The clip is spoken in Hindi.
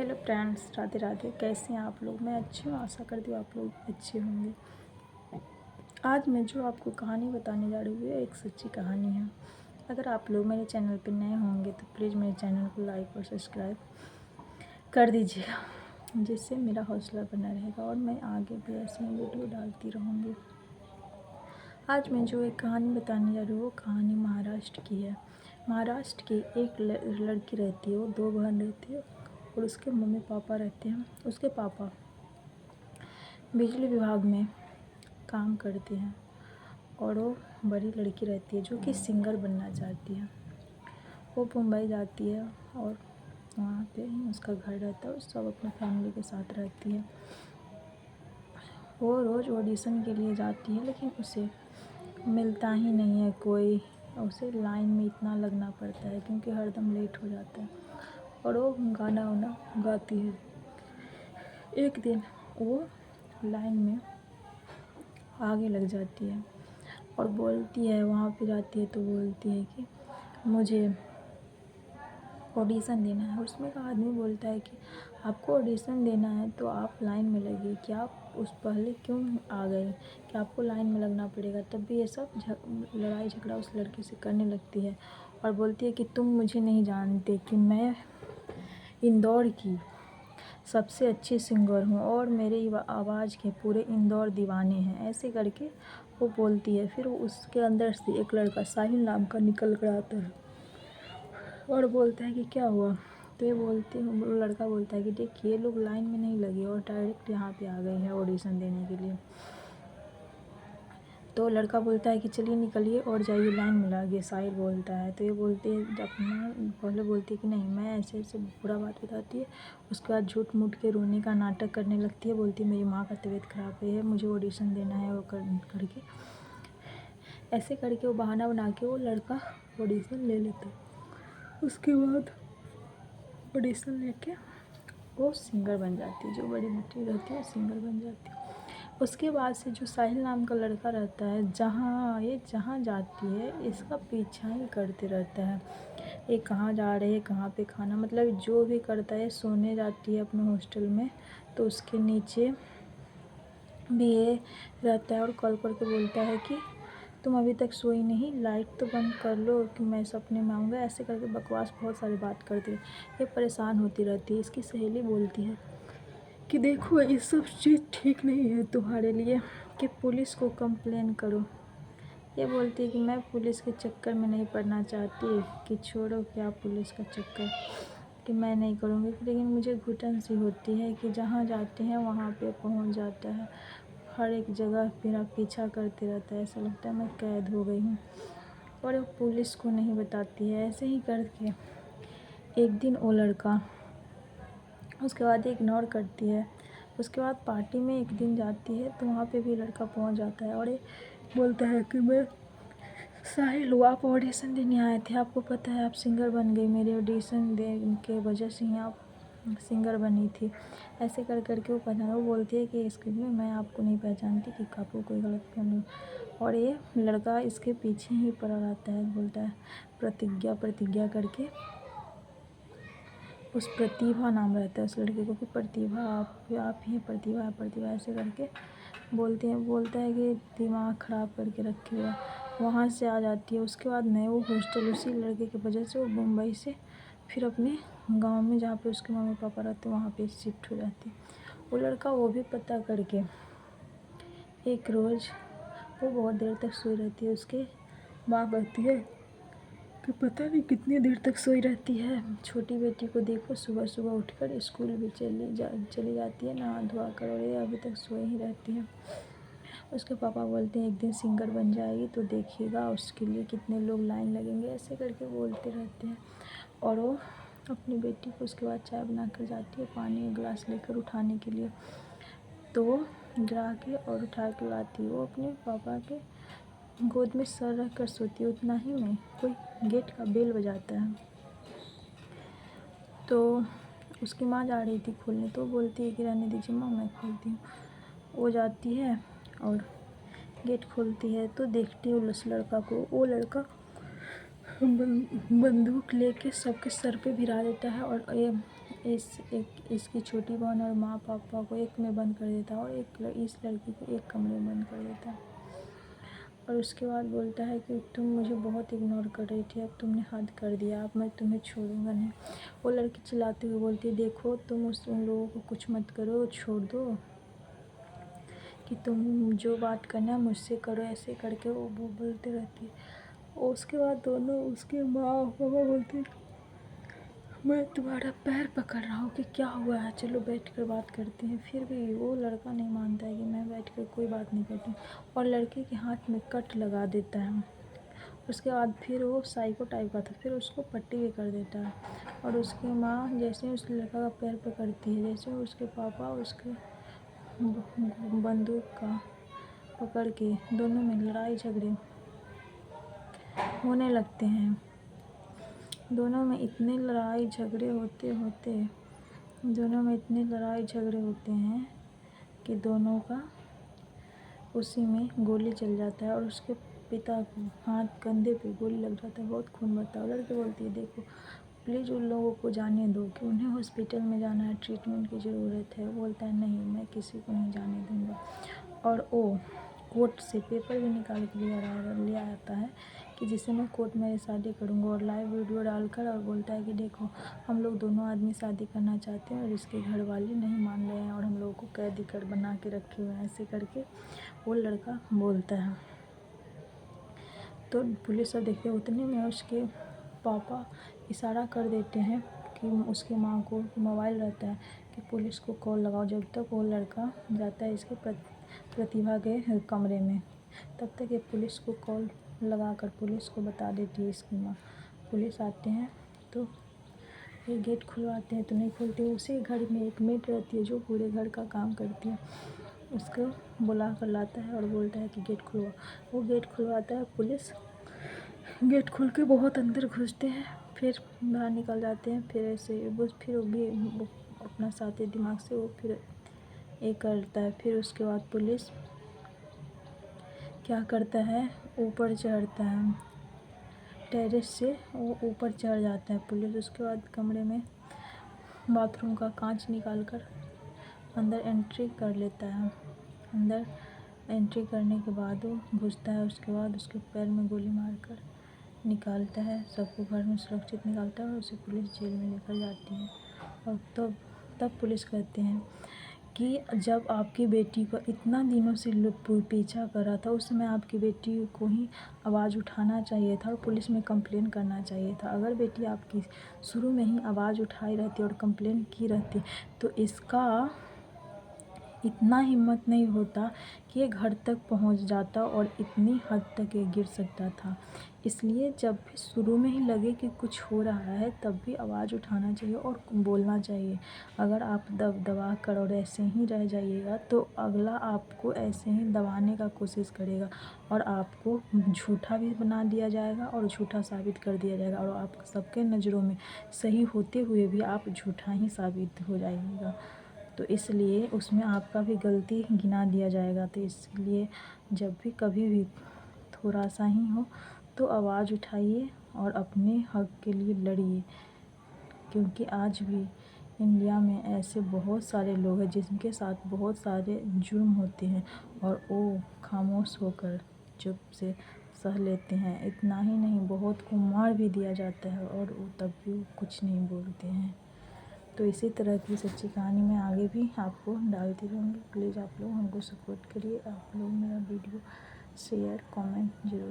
Hello friends, Radhe Radhe. कैसे हैं आप लोग? मैं अच्छी हूँ, आशा करती हूँ आप लोग अच्छे होंगे। आज मैं जो आपको कहानी बताने जा रही हूँ ये एक सच्ची कहानी है। अगर आप लोग मेरे चैनल पर नए होंगे तो प्लीज़ मेरे चैनल को लाइक और सब्सक्राइब कर दीजिएगा, जिससे मेरा हौसला बना रहेगा और मैं आगे भी ऐसे ही वीडियो डालती रहूँगी। आज मैं जो एक कहानी बताने जा रही हूँ वो कहानी महाराष्ट्र की है। महाराष्ट्र की एक लड़की रहती है, वो 2 बहन रहती है और उसके मम्मी पापा रहते हैं। उसके पापा बिजली विभाग में काम करते हैं और वो बड़ी लड़की रहती है जो कि सिंगर बनना चाहती है। वो मुंबई जाती है और वहाँ पे ही उसका घर रहता है। सब अपने फैमिली के साथ रहती है। वो रोज़ ऑडिशन के लिए जाती है लेकिन उसे मिलता ही नहीं है कोई। उसे लाइन में इतना लगना पड़ता है क्योंकि हरदम लेट हो जाता है और वो गाना वाना गाती है। एक दिन वो लाइन में आगे लग जाती है और बोलती है, वहाँ पे जाती है तो बोलती है कि मुझे ऑडिशन देना है। उसमें का आदमी बोलता है कि आपको ऑडिशन देना है तो आप लाइन में लगिए, कि आप उस पहले क्यों आ गए, कि आपको लाइन में लगना पड़ेगा। तब भी ये सब लड़ाई झगड़ा उस लड़के से करने लगती है और बोलती है कि तुम मुझे नहीं जानते कि मैं इंदौर की सबसे अच्छी सिंगर हूँ और मेरे आवाज़ के पूरे इंदौर दीवाने हैं। ऐसे करके वो बोलती है। फिर उसके अंदर से एक लड़का साहिल नाम का निकल कर आता है और बोलता है कि क्या हुआ। तो ये वो लड़का बोलता है कि देखिए, ये लोग लाइन में नहीं लगे और डायरेक्ट यहाँ पे आ गए हैं ऑडिशन देने के लिए। तो लड़का बोलता है कि चलिए निकलिए और जाइए लाइन में लगिए, साहिल बोलता है। तो ये बोलते हैं, अपना पहले बोलती है कि नहीं, मैं ऐसे ऐसे बुरा बात बताती है। उसके बाद झूठ मूठ के रोने का नाटक करने लगती है। बोलती है मेरी माँ का तबीयत ख़राब है, मुझे ऑडिशन देना है। वो करके ऐसे करके वो बहाना बना के वो लड़का ऑडिशन ले लेता है। उसके बाद ऑडिशन लेके वो सिंगर बन जाती है। जो बड़ी बेटी रहती है वो सिंगर बन जाती है। उसके बाद से जो साहिल नाम का लड़का रहता है, जहाँ जाती है इसका पीछा ही करते रहता है। ये कहाँ जा रहे हैं, कहाँ पे खाना, मतलब जो भी करता है। सोने जाती है अपने हॉस्टल में तो उसके नीचे भी ये रहता है और कॉल करके बोलता है कि तुम अभी तक सोई नहीं, लाइट तो बंद कर लो कि मैं सपने में आऊँगा। ऐसे करके बकवास बहुत सारी बात करती है। ये परेशान होती रहती है। इसकी सहेली बोलती है कि देखो, ये सब चीज़ ठीक नहीं है तुम्हारे लिए, कि पुलिस को कंप्लेन करो। ये बोलती है कि मैं पुलिस के चक्कर में नहीं पड़ना चाहती, कि छोड़ो क्या पुलिस का चक्कर, कि मैं नहीं करूँगी। लेकिन मुझे घुटन सी होती है कि जहाँ जाते हैं वहाँ पे पहुँच जाता है। हर एक जगह मेरा पीछा करते रहता है। ऐसा लगता है मैं कैद हो गई हूँ और वो पुलिस को नहीं बताती है। ऐसे ही करके एक दिन वो लड़का उसके बाद इग्नोर करती है। उसके बाद पार्टी में एक दिन जाती है तो वहाँ पे भी लड़का पहुँच जाता है और ये बोलता है कि मैं साहिल हूँ, आप ऑडिशन देने आए थे, आपको पता है आप सिंगर बन गई, मेरे ऑडिशन दे के वजह से ही आप सिंगर बनी थी। ऐसे कर करके वो बोलती है कि इसके लिए मैं आपको नहीं पहचानती, कि आपको कोई गलतफहमी। और ये लड़का इसके पीछे ही पड़ा रहता है। बोलता है प्रतिज्ञा प्रतिज्ञा करके। उस प्रतिभा नाम रहता है उस लड़के को, कि प्रतिभा आप ही प्रतिभा है, प्रतिभा। ऐसे करके बोलता है कि दिमाग ख़राब करके रखे हुआ। वहाँ से आ जाती है। उसके बाद नए वो हॉस्टल उसी लड़के की वजह से वो मुंबई से फिर अपने गांव में, जहाँ पे उसके मम्मी पापा रहते हैं, वहाँ पे शिफ्ट हो जाती है। वो लड़का वो भी पता करके एक रोज़ वो बहुत देर तक सोई रहती है। उसके माँ कहती है कि पता नहीं कितनी देर तक सोई रहती है। छोटी बेटी को देखो, सुबह सुबह उठकर स्कूल भी चली जाती है नहा धोआ कर, और ये अभी तक सोई ही रहती है। उसके पापा बोलते हैं एक दिन सिंगर बन जाएगी तो देखिएगा उसके लिए कितने लोग लाइन लगेंगे। ऐसे करके बोलते रहते हैं और वो अपनी बेटी को उसके बाद चाय बना कर जाती है, पानी का गिलास लेकर उठाने के लिए। तो वो गिरा के और उठा के लाती है। वो अपने पापा के गोद में सर रख कर सोती है। उतना ही में कोई गेट का बेल बजाता है तो उसकी माँ जा रही थी खोलने, तो बोलती है कि रहने दीजिए माँ, मैं खोलती हूँ। वो जाती है और गेट खोलती है तो देखती है उस लड़का को। वो लड़का बंदूक लेके सबके सर पे भिरा देता है और ये इसकी छोटी बहन और माँ पापा को एक में बंद कर देता है और इस लड़की को एक कमरे में बंद कर देता है। और उसके बाद बोलता है कि तुम मुझे बहुत इग्नोर कर रही थी, अब तुमने हद कर दिया, अब मैं तुम्हें छोड़ूंगा नहीं। वो लड़की चिल्लाते हुए बोलती है, देखो तुम उन लोगों को कुछ मत करो, छोड़ दो, कि तुम जो बात करना है मुझसे करो, ऐसे करके वो बोलते रहती है। और उसके बाद दोनों, उसके माँ और पापा बोलते हैं, मैं तुम्हारा पैर पकड़ रहा हूँ कि क्या हुआ है, चलो बैठ कर बात करते हैं। फिर भी वो लड़का नहीं मानता है कि मैं बैठ कर कोई बात नहीं करती, और लड़के के हाथ में कट लगा देता है। उसके बाद फिर वो साइको टाइप का था, फिर उसको पट्टी भी कर देता है। और उसकी माँ जैसे उस लड़का का पैर पकड़ती है, जैसे उसके पापा उसके बंदूक का पकड़ के दोनों में लड़ाई झगड़े होने लगते हैं। दोनों में इतने लड़ाई झगड़े होते हैं कि दोनों का उसी में गोली चल जाता है और उसके पिता को हाथ कंधे पे गोली लग जाता है, बहुत खून बहता है। लड़की बोलती है, देखो प्लीज़ उन लोगों को जाने दो कि उन्हें हॉस्पिटल में जाना है, ट्रीटमेंट की ज़रूरत है। वो बोलता है, नहीं मैं किसी को नहीं जाने दूँगा। और वो कोर्ट से पेपर भी निकाल के ले आता है कि जिससे मैं कोर्ट में शादी करूँगा, और लाइव वीडियो डालकर, और बोलता है कि देखो हम लोग दोनों आदमी शादी करना चाहते हैं और इसके घर वाले नहीं मान रहे हैं और हम लोगों को कैदी कर बना के रखे हुए हैं, ऐसे करके वो लड़का बोलता है। तो पुलिस सब देखते, उतने में उसके पापा इशारा कर देते हैं कि उसकी माँ को मोबाइल रहता है कि पुलिस को कॉल लगाओ। जब तक वो लड़का जाता है इसके प्रतिभा के कमरे में, तब तक ये पुलिस को कॉल लगाकर पुलिस को बता देती है इसकी माँ। पुलिस आते हैं तो ये गेट खुलवाते हैं तो नहीं खोलते। उसी घर में एक मेड रहती है जो पूरे घर का काम करती है, उसको बुला कर लाता है और बोलता है कि गेट खुलवा। वो गेट खुलवाता है, पुलिस गेट खोल के बहुत अंदर घुसते हैं, फिर बाहर निकल जाते हैं। फिर ऐसे फिर वो भी अपना साथे दिमाग से वो फिर ये करता है। फिर उसके बाद पुलिस क्या करता है, ऊपर चढ़ता है, टेरेस से वो ऊपर चढ़ जाता है पुलिस। उसके बाद कमरे में बाथरूम का कांच निकाल कर अंदर एंट्री कर लेता है। अंदर एंट्री करने के बाद वो घुसता है, उसके बाद उसके पैर में गोली मारकर निकालता है, सबको घर में सुरक्षित निकालता है और उसे पुलिस जेल में लेकर जाती है। और तब पुलिस कहते हैं कि जब आपकी बेटी को इतना दिनों से पीछा कर रहा था, उस समय आपकी बेटी को ही आवाज़ उठाना चाहिए था और पुलिस में कंप्लेन करना चाहिए था। अगर बेटी आपकी शुरू में ही आवाज़ उठाई रहती और कंप्लेन की रहती तो इसका इतना हिम्मत नहीं होता कि ये घर तक पहुंच जाता और इतनी हद तक ये गिर सकता था। इसलिए जब भी शुरू में ही लगे कि कुछ हो रहा है तब भी आवाज़ उठाना चाहिए और बोलना चाहिए। अगर आप दबा कर और ऐसे ही रह जाइएगा तो अगला आपको ऐसे ही दबाने का कोशिश करेगा और आपको झूठा भी बना दिया जाएगा और झूठा साबित कर दिया जाएगा, और आप सबके नज़रों में सही होते हुए भी आप झूठा ही साबित हो जाइएगा। तो इसलिए उसमें आपका भी गलती गिना दिया जाएगा। तो इसलिए जब भी कभी भी थोड़ा सा ही हो तो आवाज़ उठाइए और अपने हक के लिए लड़िए, क्योंकि आज भी इंडिया में ऐसे बहुत सारे लोग हैं जिनके साथ बहुत सारे जुर्म होते हैं और वो खामोश होकर चुप से सह लेते हैं। इतना ही नहीं, बहुत को मार भी दिया जाता है और वो तब भी वो कुछ नहीं बोलते हैं। तो इसी तरह की सच्ची कहानी मैं आगे भी आपको डालती रहूँगी। प्लीज़ आप लोग हमको सपोर्ट करिए। आप लोग मेरा वीडियो शेयर कमेंट जरूर